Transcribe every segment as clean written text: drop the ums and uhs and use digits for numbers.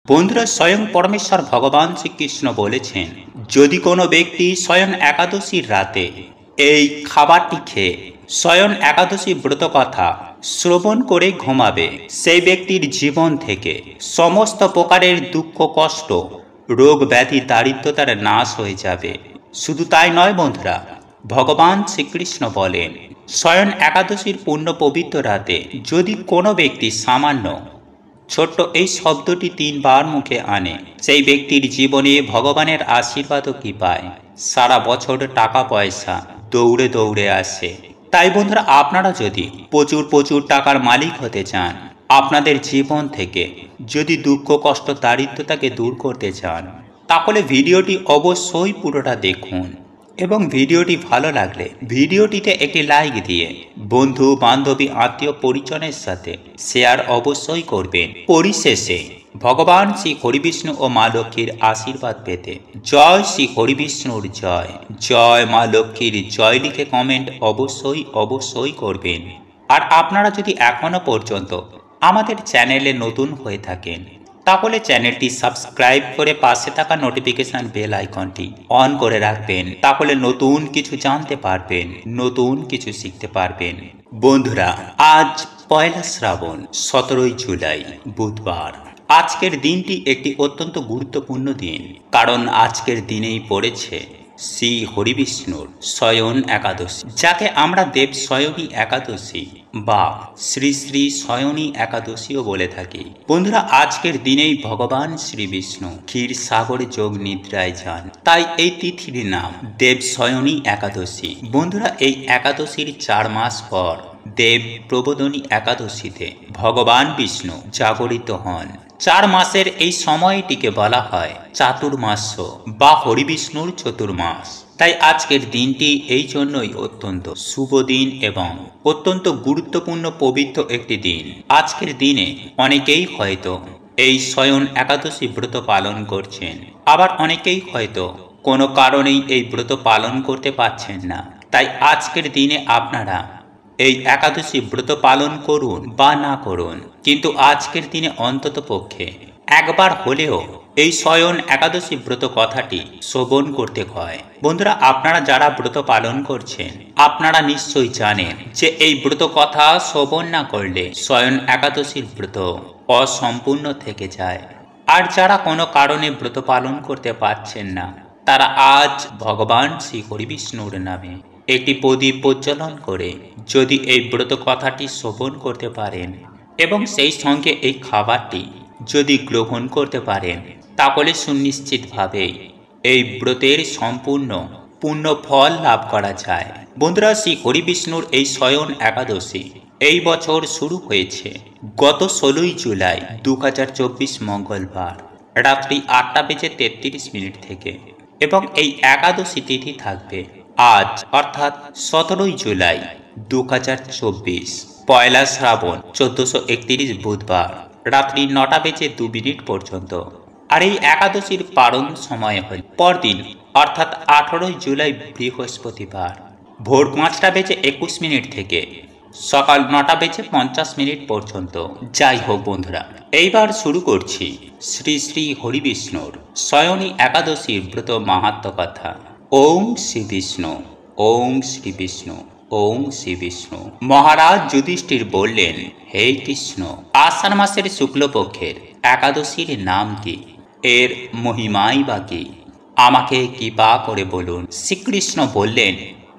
বন্ধুরা, স্বয়ং পরমেশ্বর ভগবান শ্রীকৃষ্ণ বলেছেন, যদি কোনো ব্যক্তি স্বয়ং একাদশীর রাতে এই খাবারটি খেয়ে স্বয়ং একাদশী ব্রত কথা শ্রবণ করে ঘুমাবে, সেই ব্যক্তির জীবন থেকে সমস্ত প্রকারের দুঃখ কষ্ট রোগ ব্যাধি দারিদ্রতার নাশ হয়ে যাবে। শুধু তাই নয় বন্ধুরা, ভগবান শ্রীকৃষ্ণ বলেন, স্বয়ং একাদশীর পূর্ণ পবিত্র রাতে যদি কোনো ব্যক্তি সামান্য ছোট্ট এই শব্দটি 3 বার মুখে আনে, সেই ব্যক্তির জীবনে ভগবানের আশীর্বাদও কি পায়, সারা বছর টাকা পয়সা দৌড়ে দৌড়ে আসে। তাই বন্ধুরা, আপনারা যদি প্রচুর টাকার মালিক হতে চান, আপনাদের জীবন থেকে যদি দুঃখ কষ্ট দারিদ্রতাকে দূর করতে চান, তাহলে ভিডিওটি অবশ্যই পুরোটা দেখুন এবং ভিডিওটি ভালো লাগলে ভিডিওটিতে একটি লাইক দিয়ে বন্ধু বান্ধবী আত্মীয় পরিজনের সাথে শেয়ার অবশ্যই করবেন। পরিশেষে ভগবান শ্রী হরিবিষ্ণু ও মা লক্ষ্মীর আশীর্বাদ পেতে জয় শ্রী হরিবিষ্ণুর জয়, জয় মা লক্ষ্মীর জয় লিখে কমেন্ট অবশ্যই করবেন। আর আপনারা যদি এখনো পর্যন্ত আমাদের চ্যানেলে নতুন হয়ে থাকেন, তাহলে চ্যানেলটি সাবস্ক্রাইব করে পাশে থাকা নোটিফিকেশন বেল আইকনটি অন করে রাখবেন। তাহলে নতুন কিছু জানতে পারবেন, নতুন কিছু শিখতে পারবেন। বন্ধুরা, আজ পয়লা শ্রাবণ, 17 জুলাই বুধবার। আজকের দিনটি একটি অত্যন্ত গুরুত্বপূর্ণ দিন, কারণ আজকের দিনেই পড়েছে শ্রী হরিবিষ্ণুর স্বয়ং একাদশী, যাকে আমরা দেব স্বয়নী একাদশী বা শ্রী শ্রী স্বয়নী একাদশীও বলে থাকি। বন্ধুরা, আজকের দিনেই ভগবান শ্রী বিষ্ণু ক্ষীর সাগরে যোগ নিদ্রায় যান, তাই এই তিথির নাম দেব স্বয়নী একাদশী। বন্ধুরা, এই একাদশীর 4 মাস পর দেব প্রবোদনী একাদশীতে ভগবান বিষ্ণু জাগরিত হন। 4 মাসের এই সময়টিকে বলা হয় চাতুর্মাস্য বা হরিবিষ্ণুর চতুর্মাস। তাই আজকের দিনটি এই জন্যই অত্যন্ত শুভ দিন এবং অত্যন্ত গুরুত্বপূর্ণ পবিত্র একটি দিন। আজকের দিনে অনেকেই হয়তো এই স্বয়ং একাদশী ব্রত পালন করছেন, আবার অনেকেই হয়তো কোনো কারণেই এই ব্রত পালন করতে পারছেন না। তাই আজকের দিনে আপনারা এই একাদশী ব্রত পালন করুন বা না করুন, কিন্তু আজকের দিনে অন্তত পক্ষে একবার হলেও এই স্বয়ং একাদশী ব্রত কথাটি শ্রবণ করতে হয়। বন্ধুরা, আপনারা যারা ব্রত পালন করছেন, আপনারা নিশ্চয়ই জানেন যে এই ব্রত কথা শ্রবণ না করলে স্বয়ং একাদশীর ব্রত অসম্পূর্ণ থেকে যায়। আর যারা কোনো কারণে ব্রত পালন করতে পারছেন না, তারা আজ ভগবান শ্রী হরিবিষ্ণুর নামে একটি প্রদীপ প্রজ্বলন করে যদি এই ব্রত কথাটি শ্রবণ করতে পারেন এবং সেই সঙ্গে এই খাবারটি যদি গ্রহণ করতে পারেন, তাহলে সুনিশ্চিতভাবে এই ব্রতের সম্পূর্ণ পূর্ণ ফল লাভ করা যায়। বন্ধুরা, শ্রী হরিবিষ্ণুর এই স্বয়ং একাদশী এই বছর শুরু হয়েছে গত 16 জুলাই 2024 মঙ্গলবার রাত্রি 8:33 থেকে এবং এই একাদশী তিথি থাকবে আজ অর্থাৎ 17 জুলাই 2024 পয়লা শ্রাবণ 1431 বুধবার রাত্রি 9:02 পর্যন্ত। আর এই একাদশীর পারণ সময় হয় পরদিন অর্থাৎ 18 জুলাই বৃহস্পতিবার ভোর 5:21 থেকে সকাল 9:50 পর্যন্ত। যাই হোক বন্ধুরা, এইবার শুরু করছি শ্রী শ্রী হরিবিষ্ণুর স্বয়নী একাদশীর ব্রত মাহাত্ম্য কথা। ওম শ্রী বিষ্ণু, ওম শ্রী বিষ্ণু, ওম শ্রী বিষ্ণু। মহারাজ যুধিষ্ঠির বললেন, হে কৃষ্ণ, আষাঢ় মাসের শুক্লপক্ষের একাদশীর নাম কি? এর মহিমাই বা কি? আমাকে কৃপা করে বলুন। শ্রীকৃষ্ণ বললেন,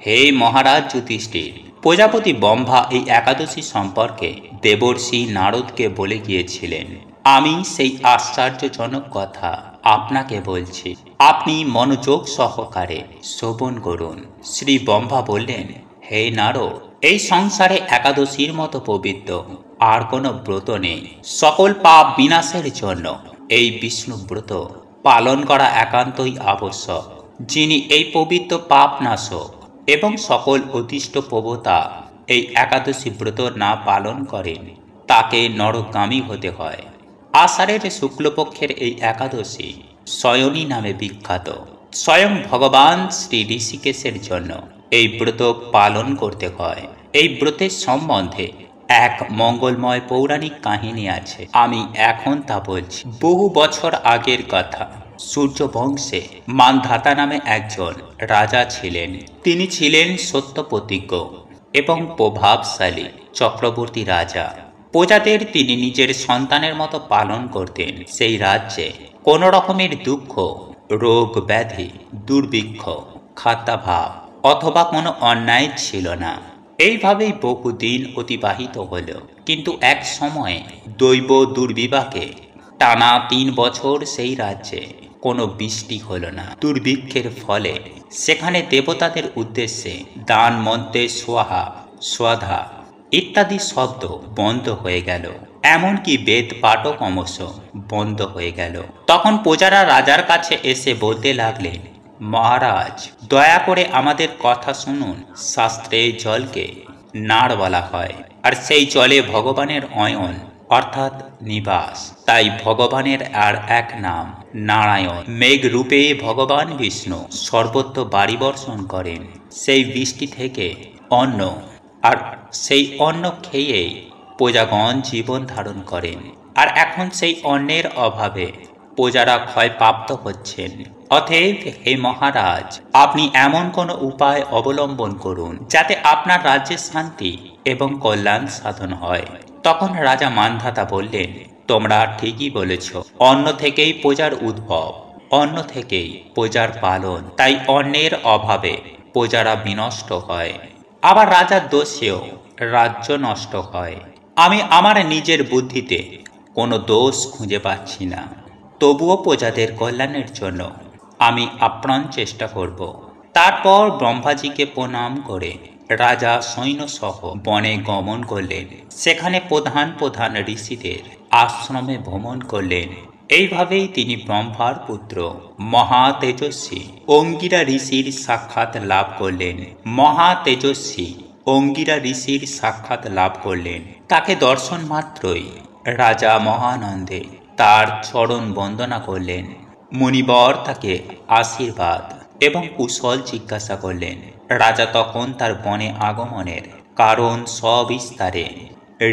হে মহারাজ যুধিষ্ঠির, প্রজাপতি ব্রহ্মা এই একাদশী সম্পর্কে দেবর্ষি নারদকে বলে গিয়েছিলেন। আমি সেই আশ্চর্যজনক কথা আপনাকে বলছি, আপনি মনোযোগ সহকারে শ্রবণ করুন। শ্রী ব্রহ্মা বললেন, হে নারদ, এই সংসারে একাদশীর মতো পবিত্র আর কোনো ব্রত নেই। সকল পাপ বিনাশের জন্য এই বিষ্ণু ব্রত পালন করা একান্তই আবশ্যক। যিনি এই পবিত্র পাপ নাশক এবং সকল অতিষ্ঠ প্রবতা এই একাদশী ব্রত না পালন করেন, তাকে নরকগামী হতে হয়। আষাঢ়ের শুক্লপক্ষের এই একাদশী স্বয়নী নামে বিখ্যাত। স্বয়ং ভগবান শ্রী ঋষিকেশের জন্য এই ব্রত পালন করতে হয়। এই ব্রতের সম্বন্ধে এক মঙ্গলময় পৌরাণিক কাহিনী আছে, আমি এখন তা বলছি। বহু বছর আগের কথা। সূর্যবংশে মানধাতা নামে একজন রাজা ছিলেন। তিনি ছিলেন সত্যপ্রতিজ্ঞ এবং প্রভাবশালী চক্রবর্তী রাজা। প্রজাদের তিনি নিজের সন্তানের মতো পালন করতেন। সেই রাজ্যে কোনো রকমের দুঃখ, রোগ ব্যাধি, দুর্ভিক্ষ, খাদ্যাভাব অথবা কোনো অন্যায় ছিল না। এইভাবেই বহুদিন অতিবাহিত হল। কিন্তু এক সময়ে দৈব দুর্বিপাকে টানা 3 বছর সেই রাজ্যে কোনো বৃষ্টি হলো না। দুর্ভিক্ষের ফলে সেখানে দেবতাদের উদ্দেশ্যে দান মন্ত্রে সোহা স্বাধা ইত্যাদি শব্দ বন্ধ হয়ে গেল। এমনকি বেদ পাঠও ক্রমশ বন্ধ হয়ে গেল। তখন প্রজারা রাজার কাছে এসে বলতে লাগলেন, মহারাজ, দয়া করে আমাদের কথা শুনুন। শাস্ত্রে জলকে নাড় বলা হয়, আর সেই জলে ভগবানের অয়ন অর্থাৎ নিবাস। তাই ভগবানের আর এক নাম নারায়ণ। মেঘ রূপে ভগবান বিষ্ণু সর্বত্র বাড়ি বর্ষণ করেন সেই বৃষ্টি থেকে অন্ন, আর সেই অন্ন খেয়েই প্রজাগণ জীবন ধারণ করেন। আর এখন সেই অন্নের অভাবে প্রজারা ক্ষয়প্রাপ্ত হচ্ছেন। অতএব হে মহারাজ, আপনি এমন কোনো উপায় অবলম্বন করুন যাতে আপনার রাজ্যের শান্তি এবং কল্যাণ সাধন হয়। তখন রাজা মানধাতা বললেন, তোমরা ঠিকই বলেছ। অন্ন থেকেই প্রজার উদ্ভব, অন্ন থেকেই প্রজার পালন। তাই অন্নের অভাবে প্রজারা বিনষ্ট হয়, আবার রাজার দোষেও রাজ্য নষ্ট হয়। আমি আমার নিজের বুদ্ধিতে কোনো দোষ খুঁজে পাচ্ছি না, তবুও প্রজাদের কল্যাণের জন্য আমি আপ্রাণ চেষ্টা করব। তারপর ব্রহ্মাজিকে প্রণাম করে রাজা সৈন্যসহ বনে গমন করলেন। সেখানে প্রধান প্রধান ঋষিদের আশ্রমে ভ্রমণ করলেন। এইভাবেই তিনি ব্রহ্মার পুত্র মহা তেজস্বী অঙ্গিরা ঋষির সাক্ষাৎ লাভ করলেন। মহা তেজস্বী অঙ্গিরা ঋষির সাক্ষাৎ লাভ করলেন। তাকে দর্শন মাত্রই রাজা মহানন্দে তার চরণ বন্দনা করলেন। মুনিবর তাকে আশীর্বাদ এবং কুশল জিজ্ঞাসা করলেন। রাজা তখন তার বনে আগমনের কারণ সবিস্তারে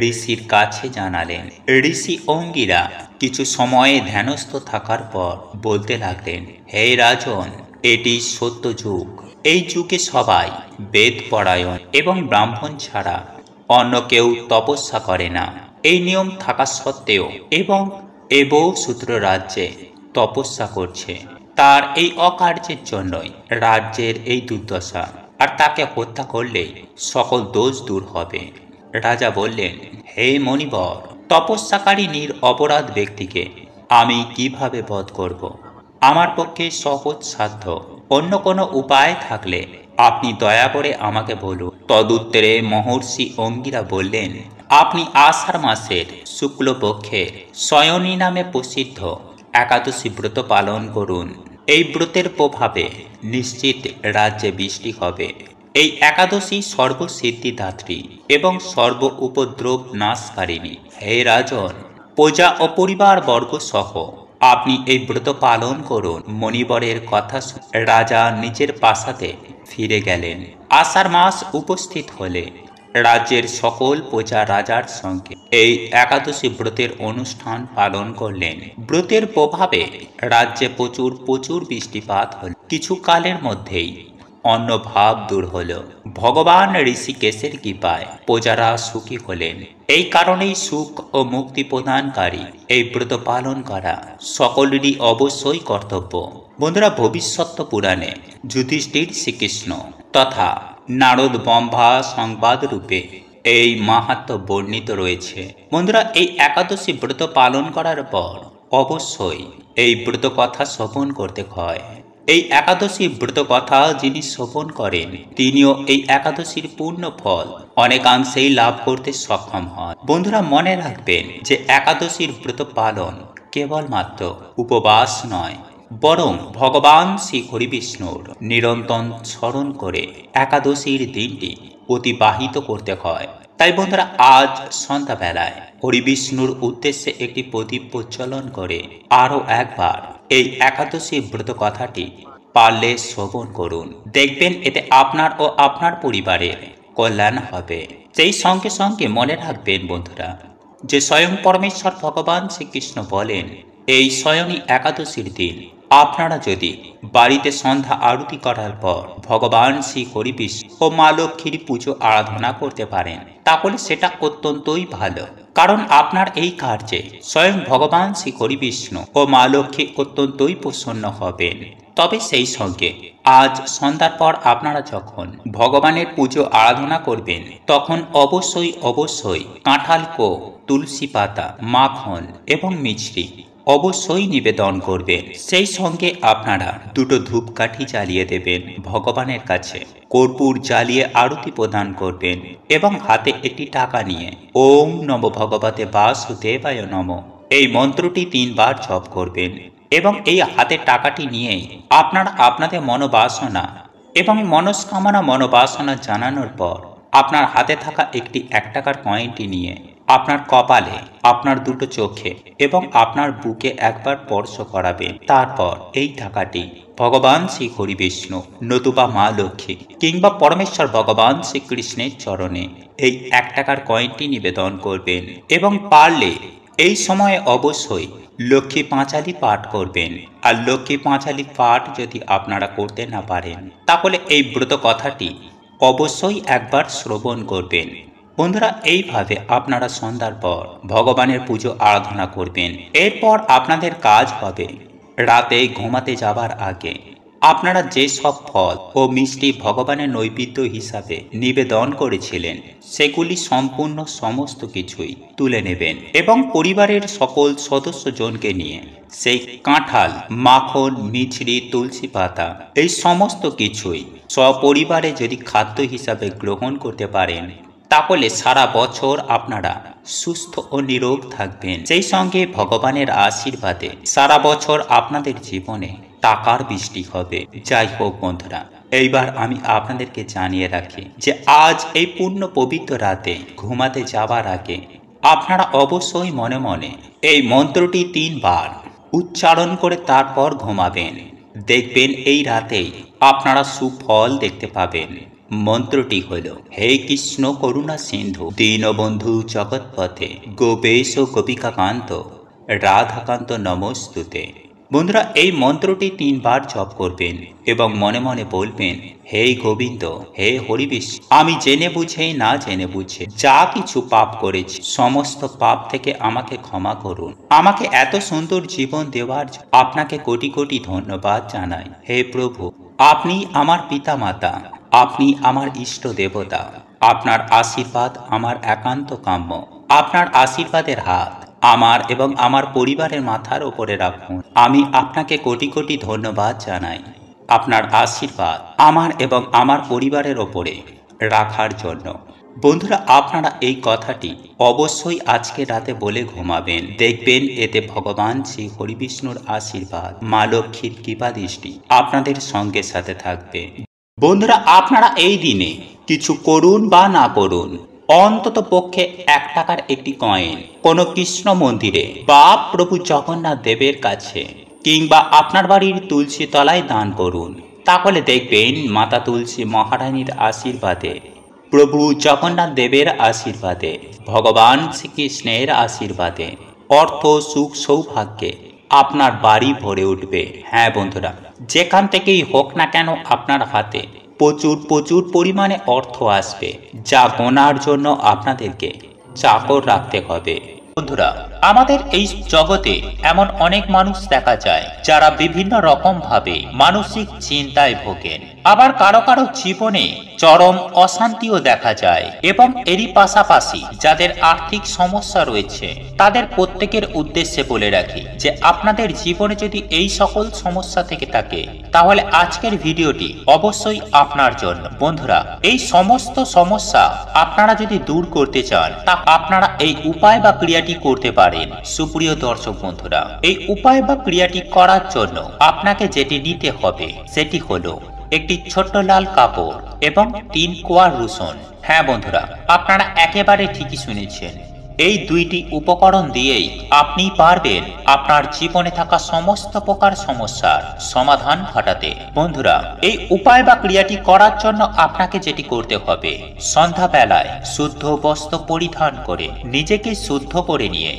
ঋষির কাছে জানালেন। ঋষি অঙ্গিরা কিছু সময় ধ্যানস্থ থাকার পর বলতে লাগলেন, হে রাজন, এটি সত্য যুগ। এই যুগে সবাই বেদ পরায়ণ এবং ব্রাহ্মণ ছাড়া অন্য কেউ তপস্যা করে না। এই নিয়ম থাকা সত্ত্বেও এবং এবৌ সূত্র রাজ্যে তপস্যা করছে। তার এই অকার্যের জন্যই রাজ্যের এই দুর্দশা, আর তাকে হত্যা করলেই সকল দোষ দূর হবে। রাজা বললেন, হে মণিবর, তপস্যাকারী অপরাধ ব্যক্তিকে আমি কিভাবে বধ করব? আমার পক্ষে সহজ সাধ্য অন্য কোনো উপায় থাকলে আপনি দয়া করে আমাকে বলুন। তদুত্তরে মহর্ষি অঙ্গিরা বললেন, আপনি আষাঢ় মাসের শুক্লপক্ষের শয়নী নামে প্রসিদ্ধ একাদশী ব্রত পালন করুন। এই ব্রতের প্রভাবে নিশ্চিত রাজ্যে বৃষ্টি হবে। এই একাদশী সর্বসিদ্ধিদাত্রী এবং সর্ব উপদ্রব নাশকারিণী। হে রাজন, প্রজা ও পরিবার বর্গ সহ আপনি এই ব্রত পালন করুন। মণিবরের কথা শুনে রাজা নিজের প্রাসাদে ফিরে গেলেন। আষাঢ় মাস উপস্থিত হলে রাজ্যের সকল প্রজা রাজার সঙ্গে এই একাদশী ব্রতের অনুষ্ঠান পালন করলেন। ব্রতের প্রভাবে রাজ্যে প্রচুর বৃষ্টিপাত হল। কিছু কালের মধ্যেই অন্নভাব দূর হল। ভগবান ঋষিকেশের কৃপায় প্রজারা সুখী হলেন। এই কারণেই সুখ ও মুক্তি প্রদানকারী এই ব্রত পালন করা সকলেরই অবশ্যই কর্তব্য। বন্ধুরা, ভবিষ্যৎ পুরাণে যুধিষ্ঠির শ্রীকৃষ্ণ তথা নারদ ব্রহ্মা সংবাদ রূপে এই মাহাত্ম্য বর্ণিত রয়েছে। বন্ধুরা, এই একাদশী ব্রত পালন করার পর অবশ্যই এই ব্রত কথা শ্রবণ করতে হয়। এই একাদশী ব্রত কথা যিনি শ্রবণ করেন তিনিও এই একাদশীর পূর্ণ ফল অনেকাংশেই লাভ করতে সক্ষম হন। বন্ধুরা, মনে রাখবেন যে একাদশীর ব্রত পালন কেবলমাত্র উপবাস নয়, বরং ভগবান শ্রী হরিবিষ্ণুর নিরন্তর স্মরণ করে একাদশীর দিনটি অতিবাহিত করতে হয়। তাই বন্ধুরা, আজ সন্ধ্যাবেলায় হরিবিষ্ণুর উদ্দেশ্যে একটি প্রদীপ প্রজ্বলন করে আরও একবার এই একাদশী ব্রত কথাটি পারলে শ্রবণ করুন। দেখবেন এতে আপনার ও আপনার পরিবারের কল্যাণ হবে। সেই সঙ্গে সঙ্গে মনে রাখবেন বন্ধুরা, যে স্বয়ং পরমেশ্বর ভগবান শ্রীকৃষ্ণ বলেন, এই স্বয়ংই একাদশীর দিন আপনারা যদি বাড়িতে সন্ধ্যা আরতি করার পর ভগবান শ্রী হরিবিষ্ণু ও মা লক্ষ্মীর পুজো আরাধনা করতে পারেন, তাহলে সেটা অত্যন্তই ভালো। কারণ আপনার এই কার্যে স্বয়ং ভগবান শ্রী হরিবিষ্ণু ও মা লক্ষ্মী অত্যন্তই প্রসন্ন হবেন। তবে সেই সঙ্গে আজ সন্ধ্যার পর আপনারা যখন ভগবানের পুজো আরাধনা করবেন, তখন অবশ্যই কাঁঠাল কো, তুলসী পাতা, মাখন এবং মিছরি অবশ্যই নিবেদন করবেন। সেই সঙ্গে আপনারা দুটো ধূপকাঠি জ্বালিয়ে দেবেন ভগবানের কাছে, কর্পূর জ্বালিয়ে আরতি প্রদান করবেন এবং হাতে একটি টাকা নিয়ে ওম নম ভগবতে বাসুদেবায় নমঃ এই মন্ত্রটি 3 বার জপ করবেন এবং এই হাতে টাকাটি নিয়েই আপনারা আপনাদের মনোবাসনা এবং মনোবাসনা জানানোর পর আপনার হাতে থাকা একটি 1 টাকার কয়েনটি নিয়ে আপনার কপালে, আপনার দুটো চোখে এবং আপনার বুকে একবার স্পর্শ করাবেন। তারপর এই টাকাটি ভগবান শ্রী হরিবিষ্ণু নতুবা মা লক্ষ্মী কিংবা পরমেশ্বর ভগবান শ্রীকৃষ্ণের চরণে এই 1 টাকার কয়েনটি নিবেদন করবেন এবং পারলে এই সময়ে অবশ্যই লক্ষ্মী পাঁচালী পাঠ করবেন। আর লক্ষ্মী পাঁচালী পাঠ যদি আপনারা করতে না পারেন, তাহলে এই ব্রত কথাটি অবশ্যই একবার শ্রবণ করবেন। বন্ধুরা, এইভাবে আপনারা সন্ধ্যার পর ভগবানের পুজো আরাধনা করবেন। এরপর আপনাদের কাজ হবে, রাতে ঘুমাতে যাবার আগে আপনারা যে সব ফল ও মিষ্টি ভগবানের নৈবেদ্য হিসাবে নিবেদন করেছিলেন, সেগুলি সম্পূর্ণ সমস্ত কিছুই তুলে নেবেন এবং পরিবারের সকল সদস্যজনকে নিয়ে সেই কাঁঠাল, মাখন, মিছরি, তুলসী পাতা এই সমস্ত কিছুই সপরিবারে যদি খাদ্য হিসাবে গ্রহণ করতে পারেন, তাহলে সারা বছর আপনারা সুস্থ ও নিরোগ থাকবেন। সেই সঙ্গে ভগবানের আশীর্বাদে সারা বছর আপনাদের জীবনে টাকার বৃষ্টি হবে। যাই হোক বন্ধুরা, এইবার আমি আপনাদেরকে জানিয়ে রাখি যে আজ এই পূর্ণ পবিত্র রাতে ঘুমাতে যাবার আগে আপনারা অবশ্যই মনে মনে এই মন্ত্রটি 3 বার উচ্চারণ করে তারপর ঘুমাবেন। দেখবেন এই রাতেই আপনারা সুফল দেখতে পাবেন। মন্ত্রটি হল, হে কৃষ্ণ করুণা সিন্ধু দীনবন্ধু জগৎপথে গোপেশ গোপিকাকান্ত রাধাকান্ত নমস্তুতে। বন্ধুরা, এই মন্ত্রটি 3 বার জপ করবেন এবং মনে মনে বলবেন, হে গোবিন্দ, হে হরিবিষ্ণু, আমি জেনে বুঝে না জেনে বুঝে যা কিছু পাপ করেছি, সমস্ত পাপ থেকে আমাকে ক্ষমা করুন। আমাকে এত সুন্দর জীবন দেওয়ার আপনাকে কোটি কোটি ধন্যবাদ জানাই। হে প্রভু, আপনি আমার পিতা মাতা, আপনি আমার ইষ্ট দেবতা। আপনার আশীর্বাদ আমার একান্ত কাম্য। আপনার আশীর্বাদের হাত আমার এবং আমার পরিবারের মাথার উপরে রাখুন। আমি আপনাকে কোটি কোটি ধন্যবাদ জানাই আপনার আশীর্বাদ আমার এবং আমার পরিবারের ওপরে রাখার জন্য। বন্ধুরা, আপনারা এই কথাটি অবশ্যই আজকে রাতে বলে ঘুমাবেন। দেখবেন এতে ভগবান শ্রী হরিবিষ্ণুর আশীর্বাদ, মা লক্ষ্মীর কৃপা দৃষ্টি আপনাদের সঙ্গে সাথে থাকবে। বন্ধুরা, আপনারা এই দিনে কিছু করুন বা না করুন, অন্তত পক্ষে 1 টাকার একটি কয়েন কোনো কৃষ্ণ মন্দিরে বা প্রভু জগন্নাথ দেবের কাছে কিংবা আপনার বাড়ির তুলসী তলায় দান করুন। তাহলে দেখবেন মাতা তুলসী মহারানীর আশীর্বাদে, প্রভু জগন্নাথ দেবের আশীর্বাদে, ভগবান শ্রীকৃষ্ণের আশীর্বাদে অর্থ, সুখ, সৌভাগ্যে আপনার বাড়ি ভরে উঠবে। হ্যাঁ বন্ধুরা, যেখান থেকেই হোক না কেন আপনার হাতে প্রচুর পরিমাণে অর্থ আসবে, যা গোনার জন্য আপনাদেরকে চাকর রাখতে হবে। বন্ধুরা, আমাদের এই জগতে এমন অনেক মানুষ দেখা যায় যারা বিভিন্ন রকম ভাবে মানসিক চিন্তায় ভোগেন। আবার কারো কারো জীবনে চরম অশান্তিও দেখা যায় এবং এরই পাশাপাশি যাদের আর্থিক সমস্যা রয়েছে, তাদের প্রত্যেকের উদ্দেশ্যে বলে রাখি যে আপনাদের জীবনে যদি এই সকল সমস্যা থেকে থাকে, তাহলে আজকের ভিডিওটি অবশ্যই আপনার জন্য। বন্ধুরা, এই সমস্ত সমস্যা আপনারা যদি দূর করতে চান, তা আপনারা এই উপায় বা ক্রিয়াটি করতে পারেন। সুপ্রিয় দর্শক বন্ধুরা, এই উপায় বা ক্রিয়াটি করার জন্য আপনাকে যেটি নিতে হবে সেটি হলো একটি ছোট্ট লাল কাপড় এবং 3 কোয়া রসুন। হ্যাঁ বন্ধুরা, আপনারা একেবারে ঠিকই শুনেছেন, এই দুইটি উপকরণ দিয়েই আপনি পারবেন আপনার জীবনে থাকা সমস্ত প্রকার সমস্যার সমাধান ঘটাতে। বন্ধুরা, এই উপায় বা ক্রিয়াটি করার জন্য আপনাকে যেটি করতে হবে, সন্ধ্যাবেলায় শুদ্ধ বস্ত্র পরিধান করে নিজেকে শুদ্ধ করে নিয়ে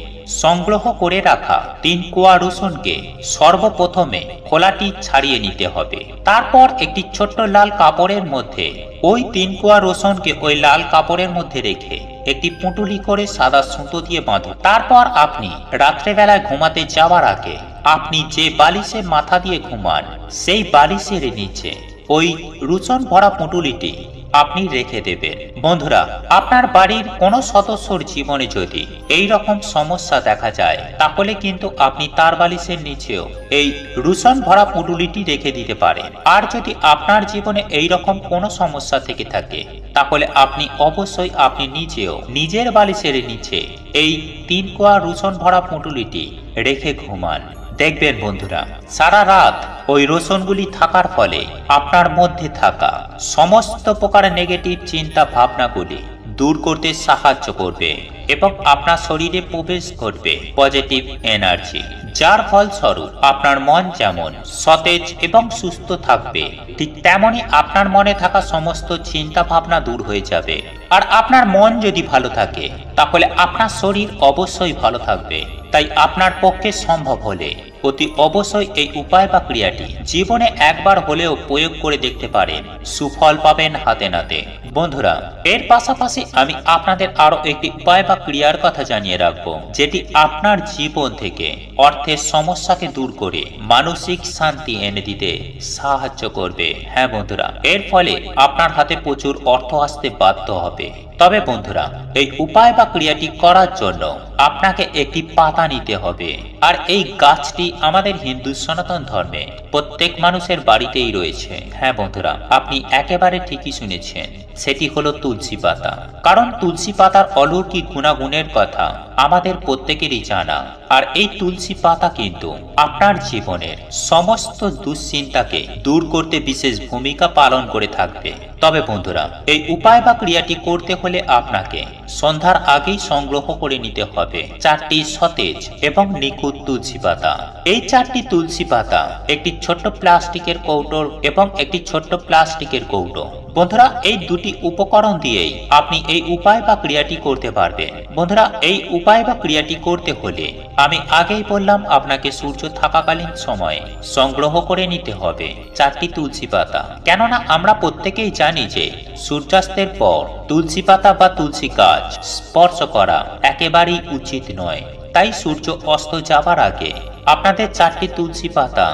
সংগ্রহ করে রাখা 3 কোয়া রসুনকে সর্বপ্রথমে খোলাটি ছাড়িয়ে নিতে হবে। তারপর একটি ছোট্ট লাল কাপড়ের মধ্যে ওই 3 কোয়া রসুনকে ওই লাল কাপড়ের মধ্যে রেখে একটি পুঁটুলি করে সাদা সুতো দিয়ে বাঁধুন। তারপর আপনি রাত্রেবেলায় ঘুমাতে যাওয়ার আগে আপনি যে বালিশে মাথা দিয়ে ঘুমান সেই বালিশের নিচে ওই রসুন ভরা পুঁটুলিটি আপনি রেখে দেবেন। বন্ধুরা, আপনার বাড়ির কোনো সদস্যর জীবনে যদি এই রকম সমস্যা দেখা যায়, তাহলে কিন্তু আপনি তার বালিশের নিচেও এই রসুন ভরা পুঁটুলিটি রেখে দিতে পারেন। আর যদি আপনার জীবনে এই রকম কোনো সমস্যা থেকে থাকে, তাহলে আপনি অবশ্যই আপনি নিজেও নিজের বালিশের নিচে এই 3 কোয়া রসুন ভরা পুঁটুলিটি রেখে ঘুমান। দেখবেন বন্ধুরা, সারা রাত ওই রসুনগুলি থাকার ফলে আপনার মধ্যে থাকা সমস্ত প্রকার নেগেটিভ চিন্তা ভাবনাগুলি দূর করতে সাহায্য করবে এবং আপনার শরীরে প্রবেশ করবে পজিটিভ এনার্জি, যার ফলস্বরূপ আপনার মন যেমন সতেজ এবং সুস্থ থাকবে, ঠিক তেমনি আপনার মনে থাকা সমস্ত চিন্তা ভাবনা দূর হয়ে যাবে। আর আপনার মন যদি ভালো থাকে, তাহলে আপনার শরীর অবশ্যই ভালো থাকবে। তাই আপনার পক্ষে সম্ভব হলে অতি অবশ্যই এই উপায় বা ক্রিয়াটি জীবনে একবার হলেও প্রয়োগ করে দেখতে পারেন, সুফল পাবেন হাতে নাতে। বন্ধুরা, এর পাশাপাশি আমি আপনাদের আরো একটি উপায় বা ক্রিয়ার কথা জানিয়ে রাখবো, যেটি আপনার জীবন থেকে অর্থের সমস্যাকে দূর করে মানসিক শান্তি এনে দিতে সাহায্য করবে। হ্যাঁ বন্ধুরা, এর ফলে আপনার হাতে প্রচুর অর্থ আসতে বাধ্য হবে। তবে বন্ধুরা, এই উপায় বা ক্রিয়াটি করার জন্য আপনাকে একটি পাতা নিতে হবে। আর এই গাছটি আমাদের হিন্দু সনাতন ধর্মে প্রত্যেক মানুষের বাড়িতেই রয়েছে। হ্যাঁ বন্ধুরা, আপনি একেবারে ঠিকই শুনেছেন, সেটি হলো তুলসী পাতা। কারণ তুলসী পাতার অলৌকিক গুণাগুণের কথা আমাদের প্রত্যেকেরই জানা। আর এই তুলসী পাতা কিন্তু আপনার জীবনের সমস্ত দুশ্চিন্তাকে দূর করতে বিশেষ ভূমিকা পালন করে থাকবে। তবে বন্ধুরা, এই উপায় বা ক্রিয়াটি করতে হলে আপনাকে সন্ধ্যার আগেই সংগ্রহ করে নিতে হবে 4টি সতেজ এবং নিখুঁত তুলসী পাতা। এই 4টি তুলসী পাতা একটি ছোট্ট প্লাস্টিকের কৌটো এবং একটি ছোট্ট প্লাস্টিকের কৌটো। বন্ধুরা, এই দুটি উপকরণ দিয়েই আপনি এই উপায় বা ক্রিয়াটি করতে পারবেন। বন্ধুরা, এই উপায় বা ক্রিয়াটি করতে হলে আমি আগেই বললাম, আপনাকে সূর্য থাকাকালীন সময়ে সংগ্রহ করে নিতে হবে 4টি তুলসী পাতা। কেননা আমরা প্রত্যেকেই জানি যে সূর্যাস্তের পর তুলসী পাতা বা তুলসী গাছ স্পর্শ করা একেবারেই উচিত নয়। তাই সূর্য অস্ত যাবার আগে আপনাদের 4টি তুলসী পাতা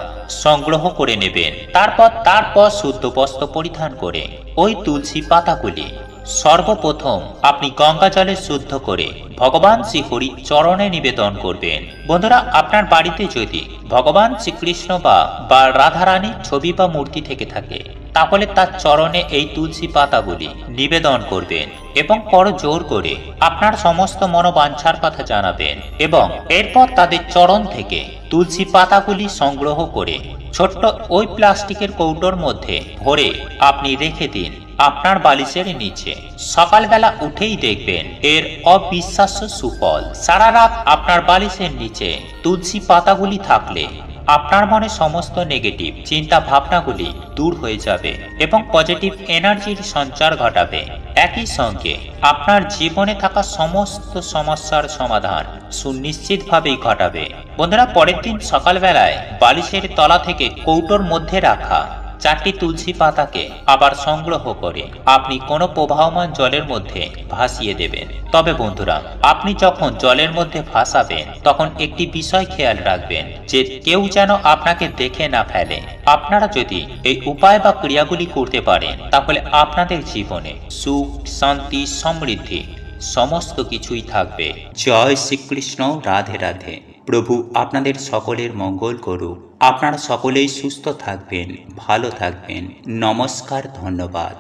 সংগ্রহ করে নেবেন। তারপর শুদ্ধ বস্ত্র পরিধান করে ওই তুলসী পাতাগুলি সর্বপ্রথম আপনি গঙ্গা জলে শুদ্ধ করে ভগবান শ্রীহরির চরণে নিবেদন করবেন। বন্ধুরা, আপনার বাড়িতে যদি ভগবান শ্রীকৃষ্ণ বা রাধারানীর ছবি বা মূর্তি থেকে থাকে, তাহলে তার চরণে এই তুলসী পাতাগুলি নিবেদন করবেন এবং করজোর করে আপনার সমস্ত মনোবাঞ্ছার কথা জানাবেন এবং এরপর তাদের চরণ থেকে তুলসী পাতাগুলি সংগ্রহ করে ছোট্ট ওই প্লাস্টিকের কৌটোর মধ্যে ভরে আপনি রেখে দিন আপনার বালিশের নিচে। সকালবেলা উঠেই দেখবেন এর অবিশ্বাস্য সুফল। সারা রাত আপনার বালিশের নিচে তুলসী পাতাগুলি থাকলে আপনার মনে সমস্ত নেগেটিভ চিন্তা ভাবনাগুলি দূর হয়ে যাবে এবং পজিটিভ এনার্জির সঞ্চার ঘটাবে। একই সঙ্গে আপনার জীবনে থাকা সমস্ত সমস্যার সমাধান সুনিশ্চিতভাবেই ঘটাবে। বন্ধুরা, পরের দিন সকালবেলায় বালিশের তলা থেকে কৌটোর মধ্যে রাখা 4টি তুলসী পাতাকে আবার সংগ্রহ করে আপনি কোনো প্রবাহমান জলের মধ্যে ভাসিয়ে দেবেন। তবে বন্ধুরা, আপনি যখন জলের মধ্যে ভাসাবেন, তখন একটি বিষয় খেয়াল রাখবেন যে কেউ যেন আপনাকে দেখে না ফেলে। আপনারা যদি এই উপায় বা ক্রিয়াগুলি করতে পারেন, তাহলে আপনাদের জীবনে সুখ, শান্তি, সমৃদ্ধি সমস্ত কিছুই থাকবে। জয় শ্রীকৃষ্ণ। রাধে রাধে। প্রভু আপনাদের সকলের মঙ্গল করুক। আপনারা সকলেই সুস্থ থাকবেন, ভালো থাকবেন। নমস্কার, ধন্যবাদ।